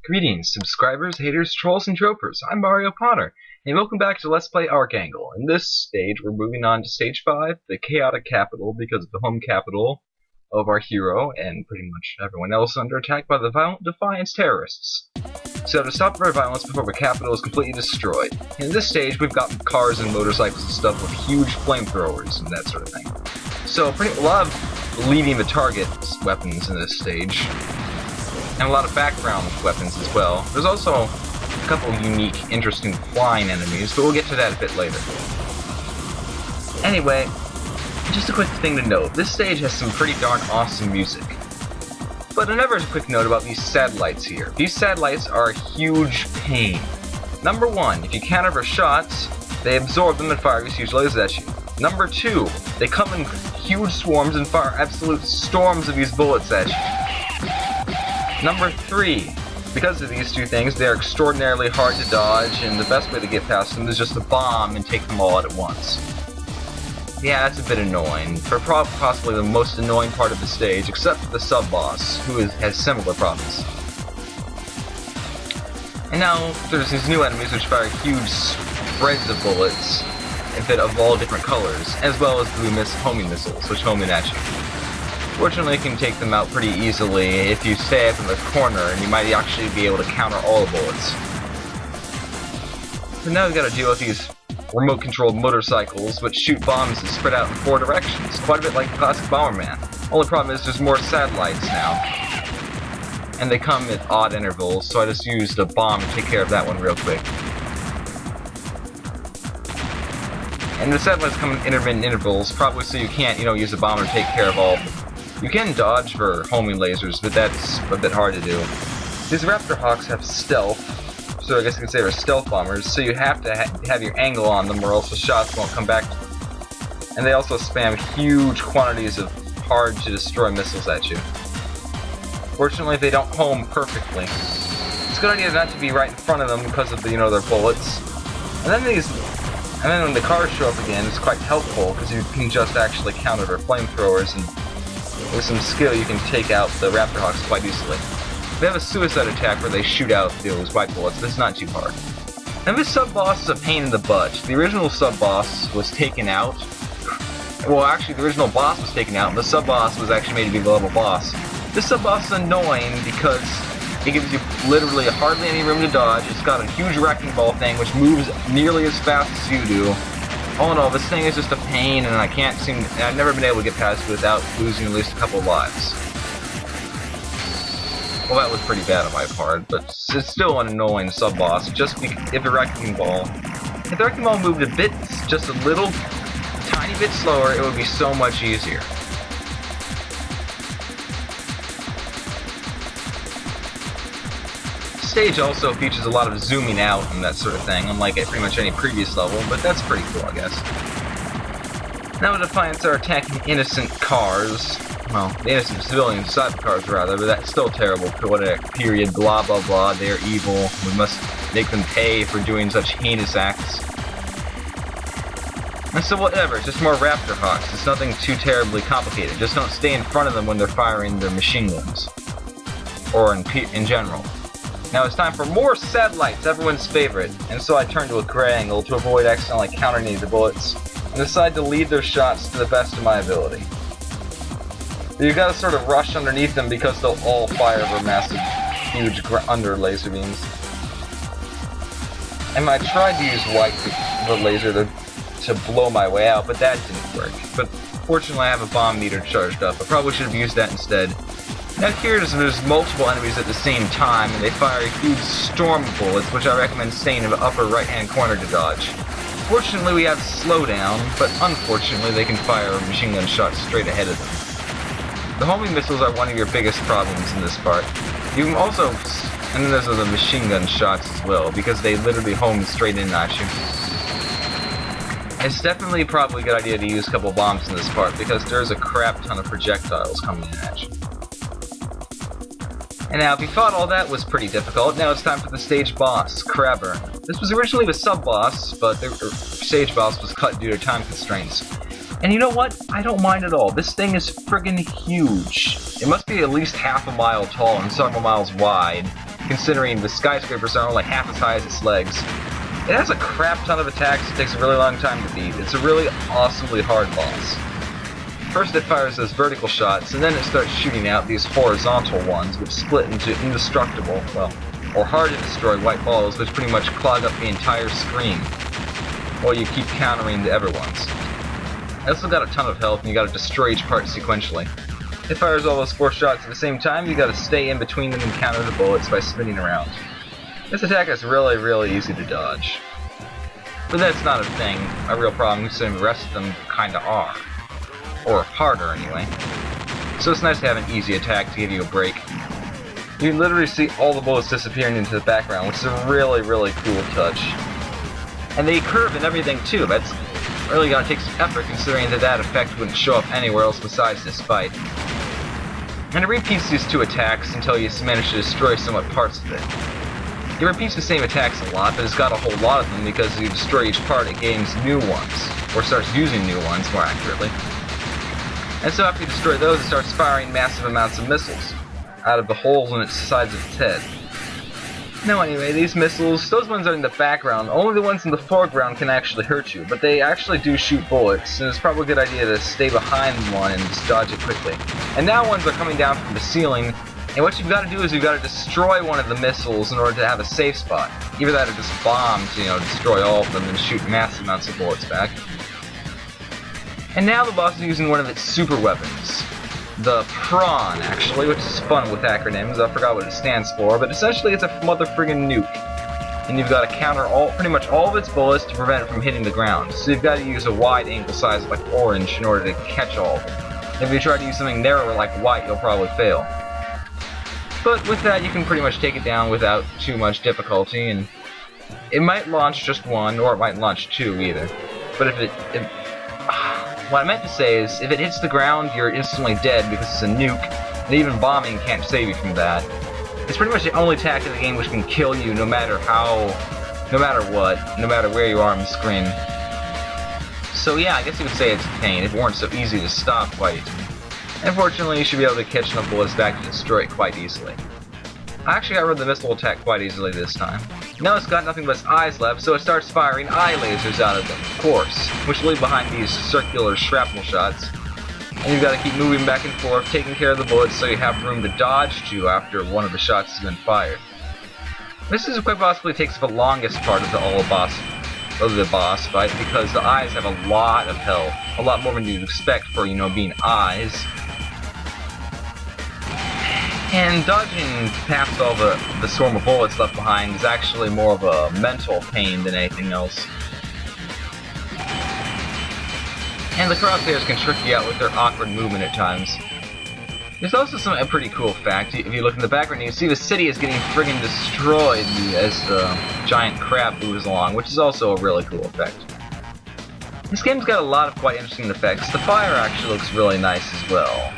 Greetings, subscribers, haters, trolls, and tropers. I'm Mario Potter, and welcome back to Let's Play Arcangle. In this stage, we're moving on to Stage 5, the Chaotic Capital, because of the home capital of our hero, and pretty much everyone else under attack by the violent Defiance terrorists. So to stop their violence before the capital is completely destroyed. In this stage, we've got cars and motorcycles and stuff with huge flamethrowers and that sort of thing. So a lot of leading the target's weapons in this stage. And a lot of background weapons as well. There's also a couple unique, interesting flying enemies, but we'll get to that a bit later. Anyway, just a quick thing to note, this stage has some pretty darn awesome music. But another quick note about these satellites here. These satellites are a huge pain. Number one, if you counter their shots, they absorb them and fire these huge lasers at you. Number two, they come in huge swarms and fire absolute storms of these bullets at you. Number 3, because of these two things, they are extraordinarily hard to dodge, and the best way to get past them is just to bomb and take them all out at once. Yeah, that's a bit annoying, for possibly the most annoying part of the stage, except for the sub-boss, who has similar problems. And now, there's these new enemies which fire huge spreads of bullets, of all different colors, as well as blue homing missiles, which home in at you. Fortunately, you can take them out pretty easily if you stay up in the corner, and you might actually be able to counter all the bullets. So now we've got to deal with these remote-controlled motorcycles, which shoot bombs and spread out in 4 directions, quite a bit like the classic Bomberman. Only problem is there's more satellites now, and they come at odd intervals, so I just used a bomb to take care of that one real quick. And the satellites come in intermittent intervals, probably so you can't, use a bomber to take care of all of them. You can dodge for homing lasers, but that's a bit hard to do. These Raptor Hawks have stealth, so I guess you could say they're stealth bombers, so you have to have your angle on them or else the shots won't come back. And they also spam huge quantities of hard-to-destroy missiles at you. Fortunately, they don't home perfectly. It's a good idea not to be right in front of them because of the, their bullets. And then when the cars show up again, it's quite helpful because you can just actually counter their flamethrowers, and with some skill you can take out the Raptor Hawks quite easily. They have a suicide attack where they shoot out those white bullets, but it's not too hard. And this sub-boss is a pain in the butt. The original sub-boss was taken out. Well, actually, the original boss was taken out, and the sub-boss was actually made to be the level boss. This sub-boss is annoying because it gives you literally hardly any room to dodge. It's got a huge wrecking ball thing which moves nearly as fast as you do. All in all, this thing is just a pain, and I've never been able to get past it without losing at least a couple lives. Well, that was pretty bad on my part, but it's still an annoying sub-boss, if the wrecking ball moved a bit, just a little, tiny bit slower, it would be so much easier. The stage also features a lot of zooming out and that sort of thing, unlike at pretty much any previous level, but that's pretty cool, I guess. Now the Defiance are attacking innocent cars, well, the innocent civilian cars rather, but that's still terrible, period, blah blah blah, they're evil, we must make them pay for doing such heinous acts. And so whatever, it's just more Raptor Hawks, it's nothing too terribly complicated, just don't stay in front of them when they're firing their machine guns, or in general. Now it's time for more satellites, everyone's favorite, and so I turn to a gray angle to avoid accidentally countering the bullets, and decide to lead their shots to the best of my ability. You've got to sort of rush underneath them because they'll all fire their massive, huge under laser beams. And I tried to use the laser to blow my way out, but that didn't work. But fortunately I have a bomb meter charged up, I probably should have used that instead. Now here there's multiple enemies at the same time, and they fire a huge storm of bullets, which I recommend staying in the upper right-hand corner to dodge. Fortunately we have slowdown, but unfortunately they can fire machine gun shots straight ahead of them. The homing missiles are one of your biggest problems in this part. You can also, and then there's the machine gun shots as well, because they literally home straight in at you. It's definitely probably a good idea to use a couple bombs in this part, because there's a crap ton of projectiles coming in at you. And now, if you thought all that was pretty difficult, now it's time for the stage boss, Crabburn. This was originally the sub-boss, but the stage boss was cut due to time constraints. And you know what? I don't mind at all. This thing is friggin' huge. It must be at least half a mile tall and several miles wide. considering the skyscrapers are only half as high as its legs. It has a crap ton of attacks, it takes a really long time to beat. It's a really awesomely hard boss. First it fires those vertical shots, and then it starts shooting out these horizontal ones, which split into indestructible, well, or hard to destroy white balls, which pretty much clog up the entire screen, while you keep countering the other ones. It also got a ton of health, and you gotta destroy each part sequentially. It fires all those 4 shots at the same time, you gotta stay in between them and counter the bullets by spinning around. This attack is really easy to dodge. But that's not a thing, a real problem, considering the rest of them kinda are. Or harder, anyway. So it's nice to have an easy attack to give you a break. You can literally see all the bullets disappearing into the background, which is a really cool touch. And they curve and everything too, that's really gonna take some effort considering that effect wouldn't show up anywhere else besides this fight. And it repeats these 2 attacks until you manage to destroy somewhat parts of it. It repeats the same attacks a lot, but it's got a whole lot of them because as you destroy each part it gains new ones, or starts using new ones more accurately. And so after you destroy those, it starts firing massive amounts of missiles out of the holes in its sides of its head. Now anyway, these missiles, those ones are in the background. Only the ones in the foreground can actually hurt you, but they actually do shoot bullets, and it's probably a good idea to stay behind one and just dodge it quickly. And now ones are coming down from the ceiling, and what you've got to do is you've got to destroy one of the missiles in order to have a safe spot. Either that or just bomb to, destroy all of them and shoot massive amounts of bullets back. And now the boss is using one of its super weapons. The Prawn, actually, which is fun with acronyms. I forgot what it stands for, but essentially it's a mother friggin' nuke. And you've got to counter pretty much all of its bullets to prevent it from hitting the ground. So you've got to use a wide angle size like orange in order to catch all of them. If you try to use something narrower like white, you'll probably fail. But with that, you can pretty much take it down without too much difficulty, and it might launch just one, or it might launch 2 either. But what I meant to say is, if it hits the ground, you're instantly dead because it's a nuke, and even bombing can't save you from that. It's pretty much the only attack in the game which can kill you no matter what, no matter where you are on the screen. So yeah, I guess you could say it's a pain if it weren't so easy to stop quite. Unfortunately, you should be able to catch enough bullets back to destroy it quite easily. I actually got rid of the missile attack quite easily this time. Now it's got nothing but its eyes left, so it starts firing eye lasers out of them, of course, which leave behind these circular shrapnel shots. And you've got to keep moving back and forth, taking care of the bullets so you have room to dodge to after one of the shots has been fired. This is quite possibly takes the longest part of the boss fight because the eyes have a lot of health, a lot more than you'd expect for, being eyes. And dodging past all the swarm of bullets left behind is actually more of a mental pain than anything else. And the crosshairs can trick you out with their awkward movement at times. There's also a pretty cool fact. If you look in the background, you can see the city is getting friggin' destroyed as the giant crab moves along, which is also a really cool effect. This game's got a lot of quite interesting effects. The fire actually looks really nice as well.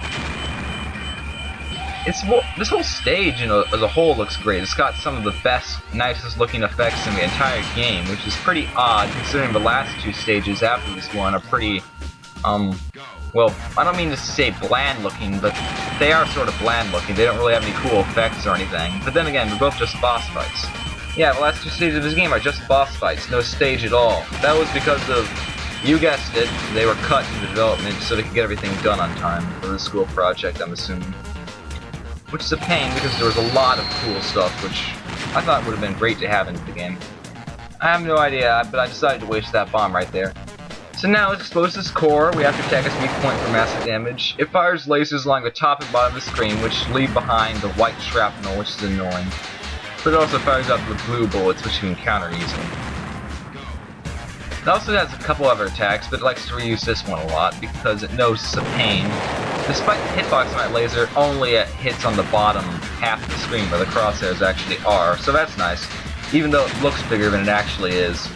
This whole stage as a whole looks great. It's got some of the best, nicest looking effects in the entire game, which is pretty odd considering the last 2 stages after this one are pretty, well, I don't mean to say bland looking, but they are sort of bland looking. They don't really have any cool effects or anything. But then again, they're both just boss fights. Yeah, the last 2 stages of this game are just boss fights, no stage at all. That was because of, you guessed it, they were cut in the development so they could get everything done on time for the school project, I'm assuming. Which is a pain because there was a lot of cool stuff which I thought would have been great to have in the game. I have no idea, but I decided to waste that bomb right there. So now it's exposed to its core, we have to attack its weak point for massive damage. It fires lasers along the top and bottom of the screen which leave behind the white shrapnel, which is annoying. But it also fires out the blue bullets which you can counter easily. It also has a couple other attacks, but it likes to reuse this one a lot because it knows it's a pain. Despite the hitbox on that laser, only it hits on the bottom half of the screen where the crosshairs actually are, so that's nice, even though it looks bigger than it actually is.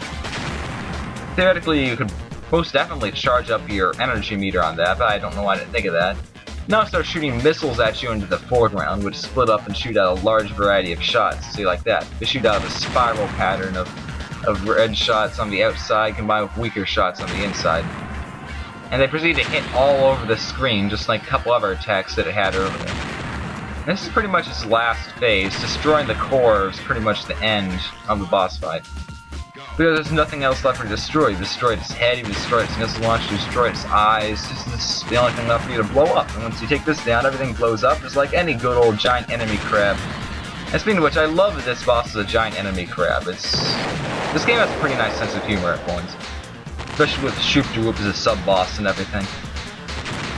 Theoretically, you could most definitely charge up your energy meter on that, but I don't know why I didn't think of that. Now it starts shooting missiles at you into the foreground, which split up and shoot out a large variety of shots. See, like that. They shoot out a spiral pattern of red shots on the outside combined with weaker shots on the inside. And they proceed to hit all over the screen, just like a couple other attacks that it had earlier. This is pretty much its last phase. Destroying the core is pretty much the end of the boss fight. Because there's nothing else left for you to destroy. You destroyed its head, you destroyed its missile launch, you destroyed its eyes. This is the only thing left for you to blow up. And once you take this down, everything blows up. It's like any good old giant enemy crab. And speaking of which, I love that this boss is a giant enemy crab. This game has a pretty nice sense of humor at points. Especially with Shoop-de-Whoop as a sub-boss and everything.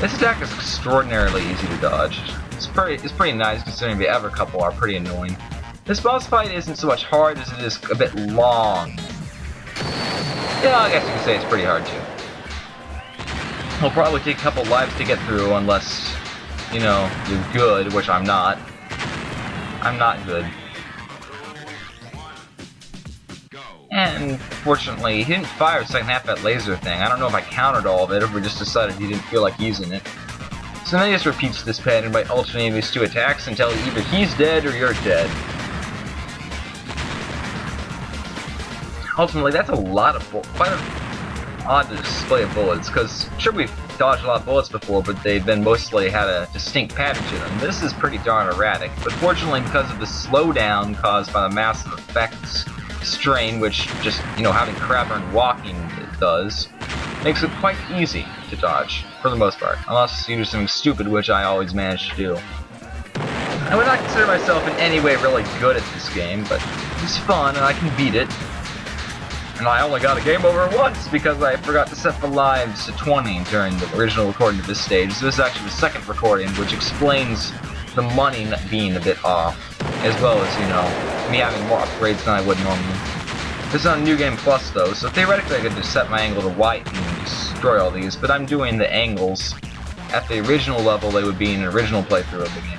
This attack is extraordinarily easy to dodge. It's pretty nice considering the other couple are pretty annoying. This boss fight isn't so much hard as it is a bit long. Yeah, I guess you could say it's pretty hard too. It'll probably take a couple lives to get through unless, you know, you're good, which I'm not. I'm not good. And fortunately, he didn't fire the second half of that laser thing. I don't know if I countered all of it or if we just decided he didn't feel like using it. So then he just repeats this pattern by alternating these two attacks until either he's dead or you're dead. Ultimately, that's a lot of quite an odd display of bullets, because sure we've dodged a lot of bullets before, but they've been mostly had a distinct pattern to them. This is pretty darn erratic, but fortunately because of the slowdown caused by the massive effects strain, which just, you know, having Crabburn walking does, makes it quite easy to dodge, for the most part, unless you do something stupid, which I always manage to do. I would not consider myself in any way really good at this game, but it's fun and I can beat it. And I only got a game over once because I forgot to set the lives to 20 during the original recording of this stage. So this is actually the second recording, which explains the money being a bit off, as well as, you know, me having more upgrades than I would normally. This is on New Game Plus though, so theoretically I could just set my angle to white and destroy all these, but I'm doing the angles at the original level they would be in an original playthrough of the game.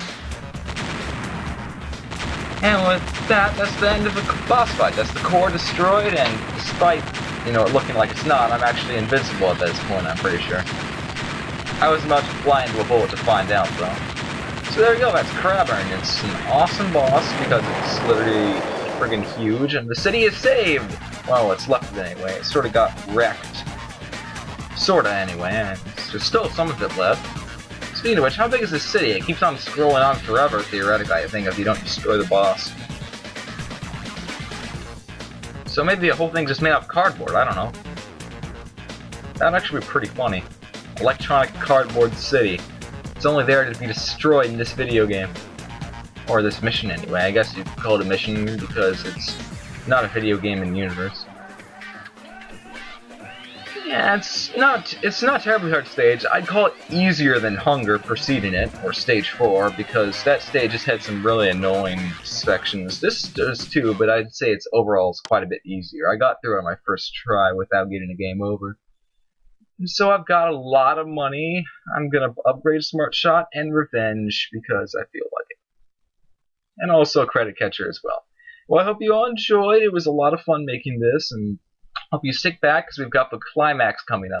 And with that, that's the end of the boss fight. That's the core destroyed, and despite, you know, it looking like it's not, I'm actually invincible at this point, I'm pretty sure. I was about to fly into a bullet to find out, though. So there you go, that's Crabburn. It's an awesome boss because it's literally friggin' huge, and the city is saved! Well, what's left of it anyway. It sort of got wrecked. Sorta, anyway, and there's still some of it left. Speaking of which, how big is this city? It keeps on scrolling on forever, theoretically, I think, if you don't destroy the boss. So maybe the whole thing's just made out of cardboard, I don't know. That'd actually be pretty funny. Electronic cardboard city. It's only there to be destroyed in this video game. Or this mission, anyway. I guess you'd call it a mission because it's not a video game in the universe. Yeah, it's not terribly hard stage. I'd call it easier than Hunger preceding it, or Stage 4, because that stage just had some really annoying sections. This does too, but I'd say it's overall is quite a bit easier. I got through it on my first try without getting a game over. So I've got a lot of money. I'm gonna upgrade Smart Shot and Revenge because I feel like it. And also a Credit Catcher as well. Well, I hope you all enjoyed. It was a lot of fun making this, and hope you stick back because we've got the climax coming up.